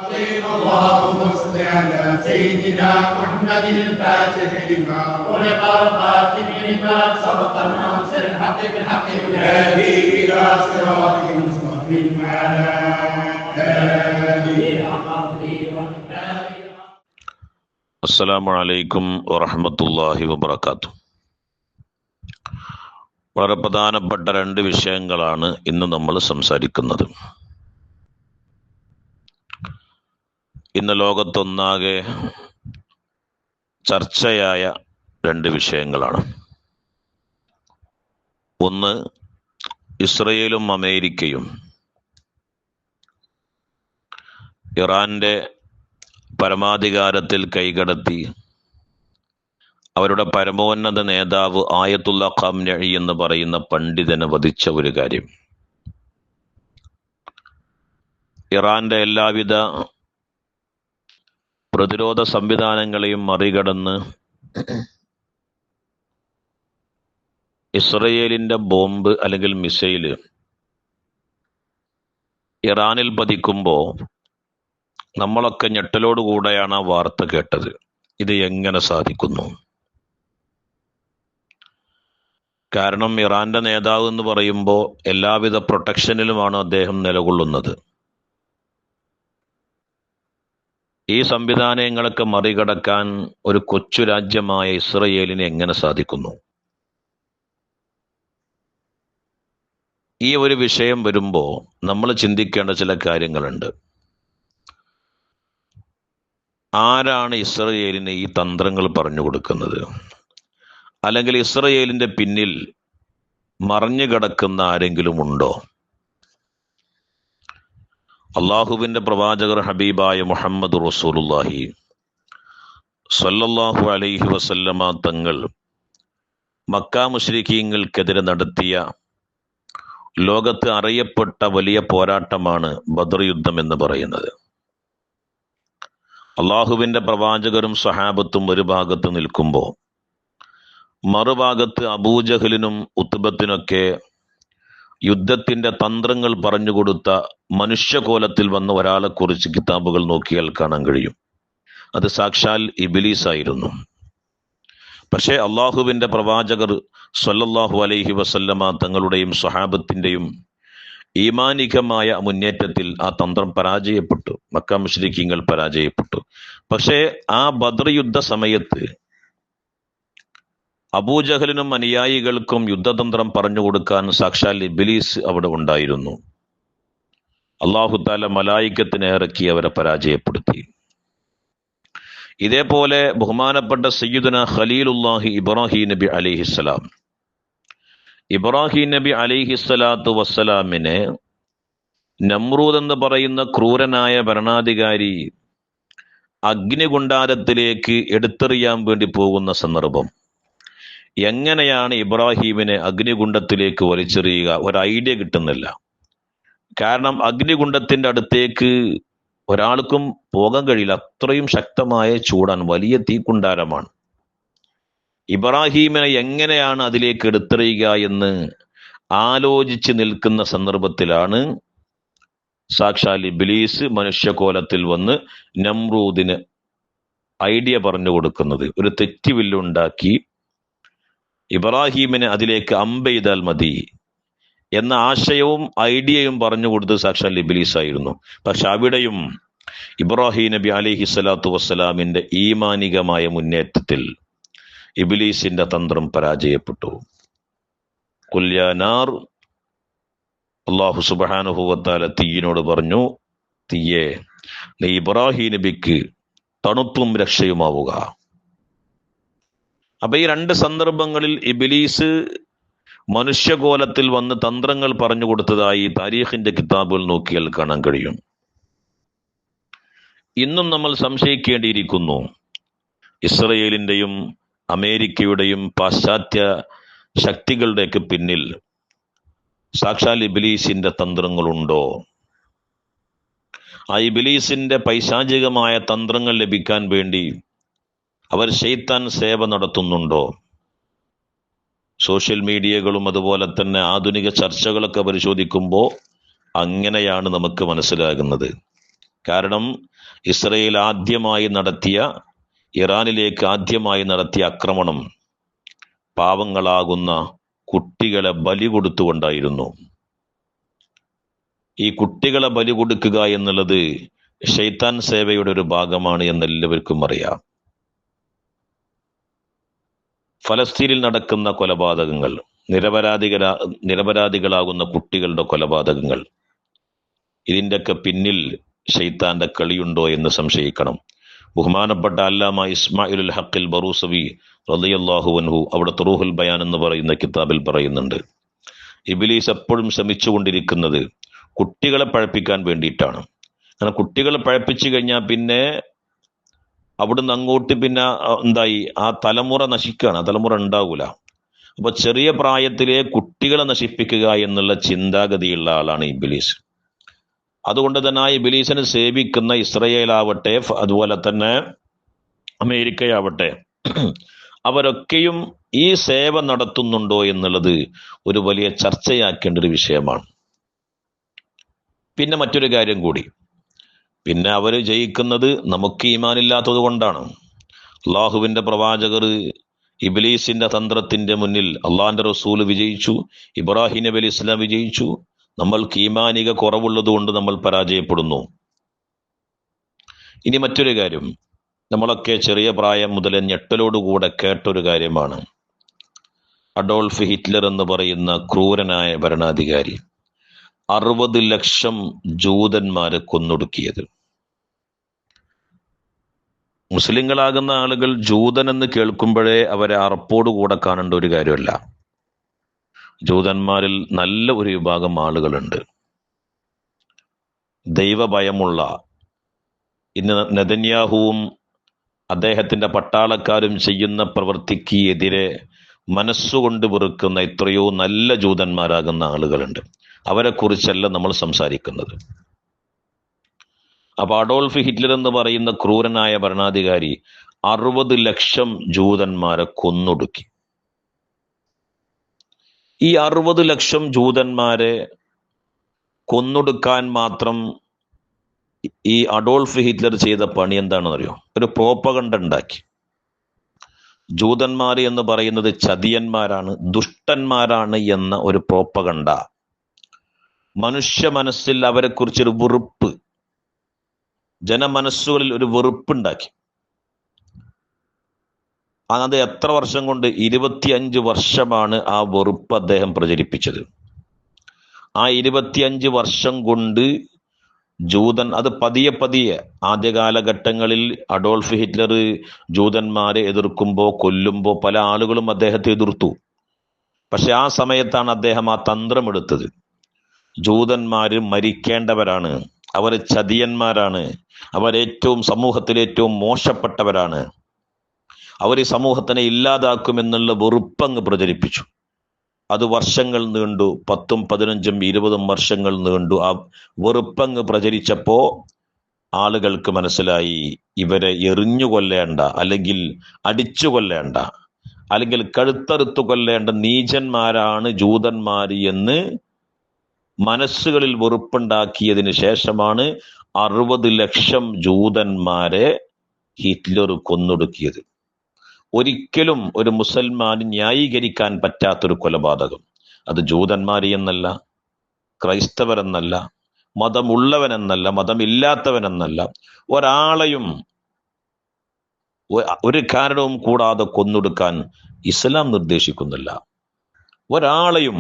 اللهم صل على سيدنا محمد الفاتح لما خلق الخاتم لما سبق الناصر الحق بالحق والهادي الى صراطك المستقيم وعلى اله അസ്സലാമു അലൈക്കും വറഹ്മത്തുള്ളാഹി വബറകാതുഹു. വളരെ പ്രധാനപ്പെട്ട രണ്ട് വിഷയങ്ങളാണ് ഇന്ന് നമ്മൾ സംസാരിക്കുന്നത്. ഇന്ന് ലോകത്തൊന്നാകെ ചർച്ചയായ രണ്ട് വിഷയങ്ങളാണ്. ഒന്ന്, ഇസ്രയേലും അമേരിക്കയും ഇറാന്റെ പരമാധികാരത്തിൽ കൈകടത്തി അവരുടെ പരമോന്നത നേതാവ് ആയത്തുള്ള ഖംനഈ എന്ന് പറയുന്ന പണ്ഡിതനെ വധിച്ച ഒരു കാര്യം. ഇറാന്റെ എല്ലാവിധ പ്രതിരോധ സംവിധാനങ്ങളെയും മറികടന്ന് ഇസ്രയേലിന്റെ ബോംബ് അല്ലെങ്കിൽ മിസൈല് ഇറാനിൽ പതിക്കുമ്പോൾ നമ്മളൊക്കെ ഞെട്ടലോടുകൂടെയാണ് ആ വാർത്ത കേട്ടത്. ഇത് എങ്ങനെ സാധിക്കുന്നു? കാരണം ഇറാന്റെ നേതാവ് എന്ന് പറയുമ്പോൾ എല്ലാവിധ പ്രൊട്ടക്ഷനിലുമാണ് അദ്ദേഹം നിലകൊള്ളുന്നത്. ഈ സംവിധാനങ്ങളൊക്കെ മറികടക്കാൻ ഒരു കൊച്ചു രാജ്യമായ ഇസ്രയേലിന് എങ്ങനെ സാധിക്കുന്നു? ഈ ഒരു വിഷയം വരുമ്പോൾ നമ്മൾ ചിന്തിക്കേണ്ട ചില കാര്യങ്ങളുണ്ട്. ആരാണ് ഇസ്രയേലിന് ഈ തന്ത്രങ്ങൾ പറഞ്ഞു കൊടുക്കുന്നത്? അല്ലെങ്കിൽ ഇസ്രയേലിന്റെ പിന്നിൽ മറഞ്ഞു കിടക്കുന്ന ആരെങ്കിലും ഉണ്ടോ? അള്ളാഹുവിന്റെ പ്രവാചകർ ഹബീബായ മുഹമ്മദ് റസൂലുള്ളാഹി സ്വല്ലല്ലാഹു അലൈഹി വസല്ലമ തങ്ങൾ മക്ക മുശ്രിക്കീങ്ങൾക്കെതിരെ നടത്തിയ ലോകത്ത് അറിയപ്പെട്ട വലിയ പോരാട്ടമാണ് ബദർ യുദ്ധം എന്ന് പറയുന്നത്. അള്ളാഹുവിന്റെ പ്രവാചകരും സഹാബത്തും ഒരു ഭാഗത്ത് നിൽക്കുമ്പോൾ മറുഭാഗത്ത് അബൂജഹലിനും ഉത്ബത്തിനൊക്കെ യുദ്ധത്തിന്റെ തന്ത്രങ്ങൾ പറഞ്ഞുകൊടുത്ത മനുഷ്യകോലത്തിൽ വന്ന ഒരാളെ കുറിച്ച് കിതാബുകൾ നോക്കിയാൽ കാണാൻ കഴിയും. അത് സാക്ഷാൽ ഇബ്ലീസ് ആയിരുന്നു. പക്ഷേ അള്ളാഹുവിന്റെ പ്രവാചകർ സ്വല്ലല്ലാഹു അലൈഹി വസല്ലമ തങ്ങളുടെയും സ്വഹാബത്തിന്റെയും ഈമാനികമായ മുന്നേറ്റത്തിൽ ആ തന്ത്രം പരാജയപ്പെട്ടു. മക്ക മുശ്രിക്കീങ്ങൾ പരാജയപ്പെട്ടു. പക്ഷേ ആ ബദർ യുദ്ധ സമയത്ത് അബൂജഹലിനും അനുയായികൾക്കും യുദ്ധതന്ത്രം പറഞ്ഞു കൊടുക്കാൻ സാക്ഷാൽ ഇബ്ലീസ് അവിടെ ഉണ്ടായിരുന്നു. അല്ലാഹു തആല മലായികത്തിനെ ഇറക്കി അവരെ പരാജയപ്പെടുത്തി. ഇതേപോലെ ബഹുമാനപ്പെട്ട സയ്യിദുന ഖലീലുല്ലാഹി ഇബ്രാഹിം നബി അലൈഹിസ്സലാം, ഇബ്രാഹിം നബി അലൈഹിസ്സലാത്തു വസ്സലാമിനെ നമ്രൂദ് എന്ന് പറയുന്ന ക്രൂരനായ ഭരണാധികാരി അഗ്നികുണ്ഡാരത്തിലേക്ക് എടുത്തെറിയാൻ വേണ്ടി പോകുന്ന സന്ദർഭം. എങ്ങനെയാണ് ഇബ്രാഹീമിനെ അഗ്നികുണ്ഡത്തിലേക്ക് വലിച്ചെറിയുക? ഒരു ഐഡിയ കിട്ടുന്നില്ല. കാരണം അഗ്നികുണ്ഡത്തിന്റെ അടുത്തേക്ക് ഒരാൾക്കും പോകാൻ കഴിയില്ല. അത്രയും ശക്തമായ ചൂടാണ്, വലിയ തീക്കുണ്ടാരമാണ്. ഇബ്രാഹീമിനെ എങ്ങനെയാണ് അതിലേക്ക് എടുത്തെറിയുക എന്ന് ആലോചിച്ച് നിൽക്കുന്ന സന്ദർഭത്തിലാണ് സാക്ഷാൽ ഇബ്ലീസ് മനുഷ്യകോലത്തിൽ വന്ന് നമ്രൂദിന് ഐഡിയ പറഞ്ഞു കൊടുക്കുന്നത്. ഒരു തെറ്റിവില്ലുണ്ടാക്കി ഇബ്രാഹീമിനെ അതിലേക്ക് അമ്പെയ്താൽ മതി എന്ന ആശയവും ഐഡിയയും പറഞ്ഞു കൊടുത്ത് സാക്ഷാൽ ഇബ്ലീസ് ആയിരുന്നു. പക്ഷെ അവിടെയും ഇബ്രാഹിം നബി അലൈഹി സ്വലാത്തു വസ്സലാമിന്റെ ഈമാനികമായ മുന്നേറ്റത്തിൽ ഇബ്ലീസിന്റെ തന്ത്രം പരാജയപ്പെട്ടു. ഖുൽ യാ നാർ, അല്ലാഹു സുബ്ഹാനഹു വ തആല തീയിനോട് പറഞ്ഞു, തീയെ നീ ഇബ്രാഹിം നബിക്ക് തണുപ്പും രക്ഷയുമാവുക. അപ്പൊ ഈ രണ്ട് സന്ദർഭങ്ങളിൽ ഇബ്ലീസ് മനുഷ്യകോലത്തിൽ വന്ന് തന്ത്രങ്ങൾ പറഞ്ഞു കൊടുത്തതായി താരീഖിന്റെ കിതാബുകൾ നോക്കിയാൽ കാണാൻ കഴിയും. ഇന്നും നമ്മൾ സംശയിക്കേണ്ടിയിരിക്കുന്നു, ഇസ്രയേലിന്റെയും അമേരിക്കയുടെയും പാശ്ചാത്യ ശക്തികളുടെയൊക്കെ പിന്നിൽ സാക്ഷാൽ ഇബ്ലീസിന്റെ തന്ത്രങ്ങളുണ്ടോ? ആ ഇബ്ലീസിന്റെ പൈശാചികമായ തന്ത്രങ്ങൾ ലഭിക്കാൻ വേണ്ടി അവർ ശൈത്താൻ സേവ നടത്തുന്നുണ്ടോ? സോഷ്യൽ മീഡിയകളും അതുപോലെ തന്നെ ആധുനിക ചർച്ചകളൊക്കെ പരിശോധിക്കുമ്പോൾ അങ്ങനെയാണ് നമുക്ക് മനസ്സിലാകുന്നത്. കാരണം ഇസ്രയേൽ ഇറാനിലേക്ക് ആദ്യമായി നടത്തിയ ആക്രമണം പാവങ്ങളാകുന്ന കുട്ടികളെ ബലി കൊടുത്തുകൊണ്ടായിരുന്നു. ഈ കുട്ടികളെ ബലി കൊടുക്കുക എന്നുള്ളത് ശൈത്താൻ സേവയുടെ ഒരു ഭാഗമാണ് എന്നെല്ലാവർക്കും അറിയാം. ഫലസ്തീനിൽ നടക്കുന്ന കൊലപാതകങ്ങൾ, നിരപരാധികളാകുന്ന കുട്ടികളുടെ കൊലപാതകങ്ങൾ, ഇതിൻ്റെയൊക്കെ പിന്നിൽ ശൈത്താന്റെ കളിയുണ്ടോ എന്ന് സംശയിക്കണം. ബഹുമാനപ്പെട്ട അല്ലാമ ഇസ്മായിലുൽ ഹഖിൽ ബറൂസവി റളിയല്ലാഹു അൻഹു അവിടുത്തെ റൂഹുൽ ബയാൻ എന്ന് പറയുന്ന കിതാബിൽ പറയുന്നുണ്ട്, ഇബ്ലീസ് എപ്പോഴും ശ്രമിച്ചുകൊണ്ടിരിക്കുന്നത് കുട്ടികളെ പഴപ്പിക്കാൻ വേണ്ടിയിട്ടാണ്. കാരണം കുട്ടികളെ പഴപ്പിച്ചു കഴിഞ്ഞാൽ പിന്നെ അവിടുന്ന് അങ്ങോട്ട് പിന്നെ എന്തായി, ആ തലമുറ നശിക്കുകയാണ്, ആ തലമുറ ഉണ്ടാവൂല. അപ്പൊ ചെറിയ പ്രായത്തിലെ കുട്ടികളെ നശിപ്പിക്കുക എന്നുള്ള ചിന്താഗതിയുള്ള ആളാണ് ഇബ്ലീസ്. അതുകൊണ്ട് തന്നെ ആ ഇബ്ലീസിനെ സേവിക്കുന്ന ഇസ്രയേലാവട്ടെ, അതുപോലെ തന്നെ അമേരിക്കയാവട്ടെ, അവരൊക്കെയും ഈ സേവ നടത്തുന്നുണ്ടോ എന്നുള്ളത് ഒരു വലിയ ചർച്ചയാക്കേണ്ട ഒരു വിഷയമാണ്. പിന്നെ മറ്റൊരു കാര്യം കൂടി, പിന്നെ അവർ ജയിക്കുന്നത് നമുക്ക് ഈമാനില്ലാത്തത് കൊണ്ടാണ്. അള്ളാഹുവിന്റെ പ്രവാചകർ ഇബ്ലീസിന്റെ തന്ത്രത്തിന്റെ മുന്നിൽ അള്ളാഹിന്റെ റസൂല് വിജയിച്ചു, ഇബ്രാഹിം നബി അലൈഹി ഇസ്ലാം വിജയിച്ചു. നമ്മൾക്ക് ഈമാനിക കുറവുള്ളത് കൊണ്ട് നമ്മൾ പരാജയപ്പെടുന്നു. ഇനി മറ്റൊരു കാര്യം, നമ്മളൊക്കെ ചെറിയ പ്രായം മുതൽ ഞെട്ടലോടുകൂടെ കേട്ടൊരു കാര്യമാണ്, അഡോൾഫ് ഹിറ്റ്ലർ എന്ന് പറയുന്ന ക്രൂരനായ ഭരണാധികാരി 60 ലക്ഷം ജൂതന്മാരെ കൊന്നൊടുക്കിയത്. മുസ്ലിങ്ങളാകുന്ന ആളുകൾ ജൂതൻ എന്ന് കേൾക്കുമ്പോഴേ അവരെ അറപ്പോടുകൂടെ കാണേണ്ട ഒരു കാര്യമല്ല. ജൂതന്മാരിൽ നല്ല ഒരു വിഭാഗം ആളുകളുണ്ട്, ദൈവഭയമുള്ള. ഇന്ന് നെതന്യാഹുവും അദ്ദേഹത്തിന്റെ പട്ടാളക്കാരും ചെയ്യുന്ന പ്രവൃത്തിക്ക് എതിരെ മനസ്സുകൊണ്ട് വെറുക്കുന്ന എത്രയോ നല്ല ജൂതന്മാരാകുന്ന ആളുകളുണ്ട്. അവരെ കുറിച്ചല്ല നമ്മൾ സംസാരിക്കുന്നത്. അപ്പൊ അഡോൾഫ് ഹിറ്റ്ലർ എന്ന് പറയുന്ന ക്രൂരനായ ഭരണാധികാരി 60 ലക്ഷം ജൂതന്മാരെ കൊന്നൊടുക്കി. ഈ 60 ലക്ഷം ജൂതന്മാരെ കൊന്നൊടുക്കാൻ മാത്രം ഈ അഡോൾഫ് ഹിറ്റ്ലർ ചെയ്ത പണി എന്താണെന്ന് അറിയോ? ഒരു പ്രോപ്പഗണ്ട ഉണ്ടാക്കി. ജൂതന്മാർ എന്ന് പറയുന്നത് ചതിയന്മാരാണ്, ദുഷ്ടന്മാരാണ് എന്ന ഒരു പ്രോപ്പഗണ്ട. മനുഷ്യ മനസ്സിൽ അവരെ കുറിച്ചൊരു വെറുപ്പ്, ജനമനസ്സുകളിൽ ഒരു വെറുപ്പുണ്ടാക്കി. അത് എത്ര വർഷം കൊണ്ട്? 25 വർഷമാണ് ആ വെറുപ്പ് അദ്ദേഹം പ്രചരിപ്പിച്ചത്. ആ 25 വർഷം കൊണ്ട് അത് പതിയെ ആദ്യ കാലഘട്ടങ്ങളിൽ അഡോൾഫ് ഹിറ്റ്ലർ ജൂതന്മാരെ എതിർക്കുമ്പോൾ, കൊല്ലുമ്പോൾ പല ആളുകളും അദ്ദേഹത്തെ എതിർത്തു. പക്ഷെ ആ സമയത്താണ് അദ്ദേഹം ആ തന്ത്രം എടുത്തത്. ജൂതന്മാര് മരിക്കേണ്ടവരാണ്, അവർ ചതിയന്മാരാണ്, അവരേറ്റവും സമൂഹത്തിൽ ഏറ്റവും മോശപ്പെട്ടവരാണ്, അവർ ഈ സമൂഹത്തിനെ ഇല്ലാതാക്കുമെന്നുള്ള വെറുപ്പങ്ങ് പ്രചരിപ്പിച്ചു. അത് വർഷങ്ങൾ നീണ്ടു, 10, 15, 20 വർഷങ്ങൾ നീണ്ടു. ആ വെറുപ്പങ്ങ് പ്രചരിച്ചപ്പോ ആളുകൾക്ക് മനസ്സിലായി, ഇവരെ എറിഞ്ഞു കൊല്ലേണ്ട, അല്ലെങ്കിൽ അടിച്ചു കൊല്ലേണ്ട, അല്ലെങ്കിൽ കഴുത്തറുത്തു കൊല്ലേണ്ട നീചന്മാരാണ് ജൂതന്മാര് എന്ന് മനസ്സുകളിൽ വെറുപ്പുണ്ടാക്കിയതിന് ശേഷമാണ് 60 ലക്ഷം ജൂതന്മാരെ ഹിറ്റ്ലർ കൊന്നൊടുക്കിയത്. ഒരിക്കലും ഒരു മുസൽമാന് ന്യായീകരിക്കാൻ പറ്റാത്തൊരു കൊലപാതകം. അത് ജൂതന്മാരി എന്നല്ല, ക്രൈസ്തവരെന്നല്ല, മതമുള്ളവനെന്നല്ല, മതമില്ലാത്തവനെന്നല്ല, ഒരാളെയും ഒരു കാരണവും കൂടാതെ കൊന്നൊടുക്കാൻ ഇസ്ലാം നിർദ്ദേശിക്കുന്നില്ല. ഒരാളെയും,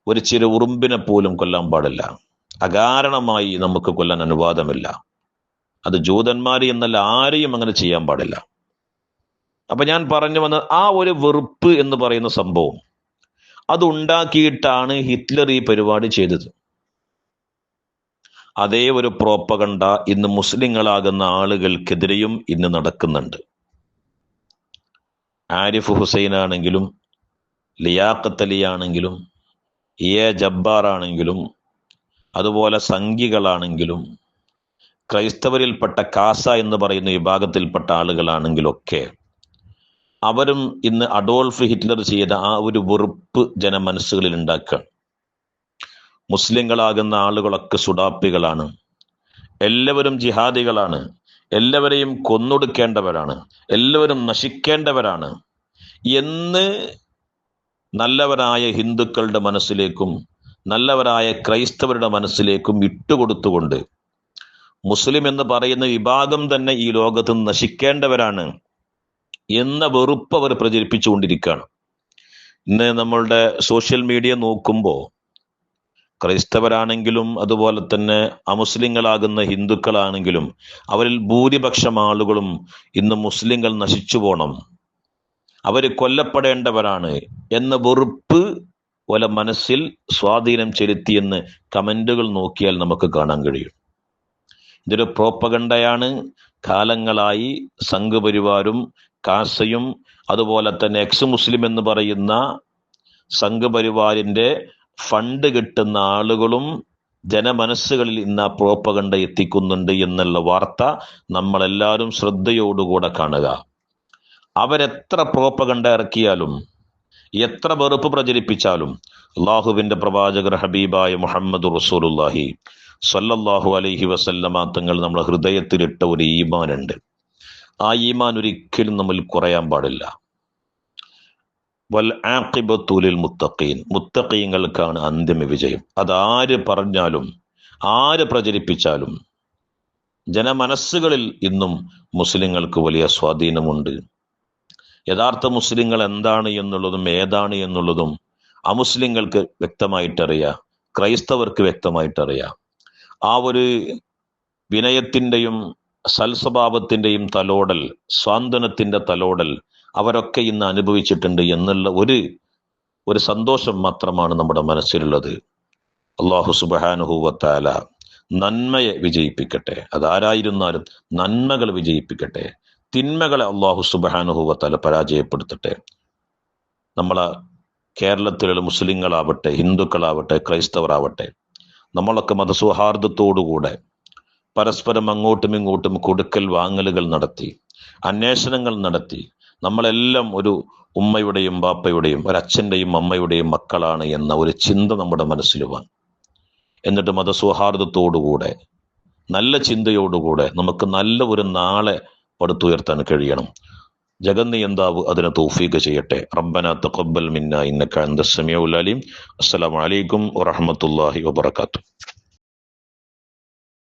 ഒരു ചെറു ഉറുമ്പിനെ പോലും കൊല്ലാൻ പാടില്ല. അകാരണമായി നമുക്ക് കൊല്ലാൻ അനുവാദമില്ല. അത് ജൂതന്മാരി എന്നല്ല, ആരെയും അങ്ങനെ ചെയ്യാൻ പാടില്ല. അപ്പൊ ഞാൻ പറഞ്ഞു വന്ന ആ ഒരു വെറുപ്പ് എന്ന് പറയുന്ന സംഭവം അത് ഉണ്ടാക്കിയിട്ടാണ് ഹിറ്റ്ലർ ഈ പരിപാടി ചെയ്തത്. അതേ ഒരു പ്രോപ്പഗണ്ട ഇന്ന് മുസ്ലിങ്ങളാകുന്ന ആളുകൾക്കെതിരെയും ഇന്ന് നടക്കുന്നുണ്ട്. ആരിഫ് ഹുസൈൻ ആണെങ്കിലും, ലിയാഖത്ത് അലി ആണെങ്കിലും, ജബ്ബാർ ആണെങ്കിലും, അതുപോലെ സംഘികളാണെങ്കിലും, ക്രൈസ്തവരിൽപ്പെട്ട കാസ എന്ന് പറയുന്ന വിഭാഗത്തിൽപ്പെട്ട ആളുകളാണെങ്കിലൊക്കെ അവരും ഇന്ന് അഡോൾഫ് ഹിറ്റ്ലർ ചെയ്ത ആ ഒരു വെറുപ്പ് ജനമനസ്സുകളിൽ ഉണ്ടാക്കുകയാണ്. മുസ്ലിങ്ങളാകുന്ന ആളുകളൊക്കെ സുഡാപ്പികളാണ്, എല്ലാവരും ജിഹാദികളാണ്, എല്ലാവരെയും കൊന്നൊടുക്കേണ്ടവരാണ്, എല്ലാവരും നശിക്കേണ്ടവരാണ് എന്ന് നല്ലവരായ ഹിന്ദുക്കളുടെ മനസ്സിലേക്കും നല്ലവരായ ക്രൈസ്തവരുടെ മനസ്സിലേക്കും ഇട്ടുകൊടുത്തുകൊണ്ട് മുസ്ലിം എന്ന് പറയുന്ന വിഭാഗം തന്നെ ഈ ലോകത്ത് നശിക്കേണ്ടവരാണ് എന്ന വെറുപ്പ് അവർ പ്രചരിപ്പിച്ചുകൊണ്ടിരിക്കുകയാണ്. ഇന്ന് നമ്മളുടെ സോഷ്യൽ മീഡിയ നോക്കുമ്പോൾ ക്രൈസ്തവരാണെങ്കിലും അതുപോലെ തന്നെ അമുസ്ലിങ്ങളാകുന്ന ഹിന്ദുക്കളാണെങ്കിലും അവരിൽ ഭൂരിപക്ഷം ആളുകളും ഇന്ന് മുസ്ലിങ്ങൾ നശിച്ചു പോണം, അവർ കൊല്ലപ്പെടേണ്ടവരാണ് എന്ന വെറുപ്പ് പോലെ മനസ്സിൽ സ്വാധീനം ചെലുത്തിയെന്ന് കമന്റുകൾ നോക്കിയാൽ നമുക്ക് കാണാൻ കഴിയും. ഇതൊരു പ്രോപ്പഗണ്ടയാണ്. കാലങ്ങളായി സംഘപരിവാരും കാസയും അതുപോലെ തന്നെ എക്സ് മുസ്ലിം എന്ന് പറയുന്ന സംഘപരിവാരിന്റെ ഫണ്ട് കിട്ടുന്ന ആളുകളും ജനമനസ്സുകളിൽ ഇന്ന് ആ പ്രോപ്പഗണ്ട എത്തിക്കുന്നുണ്ട് എന്നുള്ള വാർത്ത നമ്മളെല്ലാവരും ശ്രദ്ധയോടുകൂടെ കാണുക. അവരെത്ര പ്രോപ്പഗണ്ട ഇറക്കിയാലും എത്ര വെറുപ്പ് പ്രചരിപ്പിച്ചാലും അള്ളാഹുവിന്റെ പ്രവാചകർ ഹബീബായ മുഹമ്മദ് റസൂലുള്ളാഹി സ്വല്ലല്ലാഹു അലൈഹി വസല്ലമ തങ്ങൾ നമ്മുടെ ഹൃദയത്തിലിട്ട ഒരു ഈമാനുണ്ട്. ആ ഈമാൻ ഒരിക്കലും നമ്മൾ കുറയാൻ പാടില്ല. വൽ ആഖിബത്തു ലിൽ മുത്തഖീൻ, മുത്തഖീങ്ങൾക്കാണ് അന്തിമ വിജയം. അതാര് പറഞ്ഞാലും ആര് പ്രചരിപ്പിച്ചാലും ജനമനസ്സുകളിൽ ഇന്നും മുസ്ലിങ്ങൾക്ക് വലിയ സ്വാധീനമുണ്ട്. യഥാർത്ഥ മുസ്ലിങ്ങൾ എന്താണ് എന്നുള്ളതും ഏതാണ് എന്നുള്ളതും അമുസ്ലിങ്ങൾക്ക് വ്യക്തമായിട്ടറിയാം, ക്രൈസ്തവർക്ക് വ്യക്തമായിട്ടറിയാം. ആ ഒരു വിനയത്തിൻ്റെയും സൽസ്വഭാവത്തിൻ്റെയും തലോടൽ, സ്വാന്തനത്തിൻ്റെ തലോടൽ അവരൊക്കെ ഇന്ന് അനുഭവിച്ചിട്ടുണ്ട് എന്നുള്ള ഒരു സന്തോഷം മാത്രമാണ് നമ്മുടെ മനസ്സിലുള്ളത്. അല്ലാഹു സുബ്ഹാനഹു വ തആല നന്മയെ വിജയിപ്പിക്കട്ടെ. അതാരായിരുന്നാലും നന്മകൾ വിജയിപ്പിക്കട്ടെ. തിന്മകളെ അല്ലാഹു സുബ്ഹാനഹു വ തആല പരാജയപ്പെടുത്തട്ടെ. നമ്മളെ കേരളത്തിലുള്ള മുസ്ലിങ്ങളാവട്ടെ, ഹിന്ദുക്കളാവട്ടെ, ക്രൈസ്തവരാവട്ടെ, നമ്മളൊക്കെ മതസൗഹാർദ്ദത്തോടുകൂടെ പരസ്പരം അങ്ങോട്ടും ഇങ്ങോട്ടും കൊടുക്കൽ വാങ്ങലുകൾ നടത്തി, അന്വേഷണങ്ങൾ നടത്തി, നമ്മളെല്ലാം ഒരു ഉമ്മയുടെയും ബാപ്പയുടെയും ഒരച്ഛൻ്റെയും അമ്മയുടെയും മക്കളാണ് എന്ന ഒരു ചിന്ത നമ്മുടെ മനസ്സിൽ വന്നു. എന്നിട്ട് മതസൗഹാർദ്ദത്തോടുകൂടെ നല്ല ചിന്തയോടുകൂടെ നമുക്ക് നല്ല ഒരു നാളെ പടുത്തുയർത്താൻ കഴിയണം. ജഗന്നിയന്താവ് അതിന് തൗഫീഖ് ചെയ്യട്ടെ. റബ്ബനാ തഖബ്ബൽ മിന്നാ ഇന്നക അൻതസ് സമീഉൽ അലീം. അസ്സലാമു അലൈക്കും വറഹ്മത്തുള്ളാഹി വബറകാതുഹു.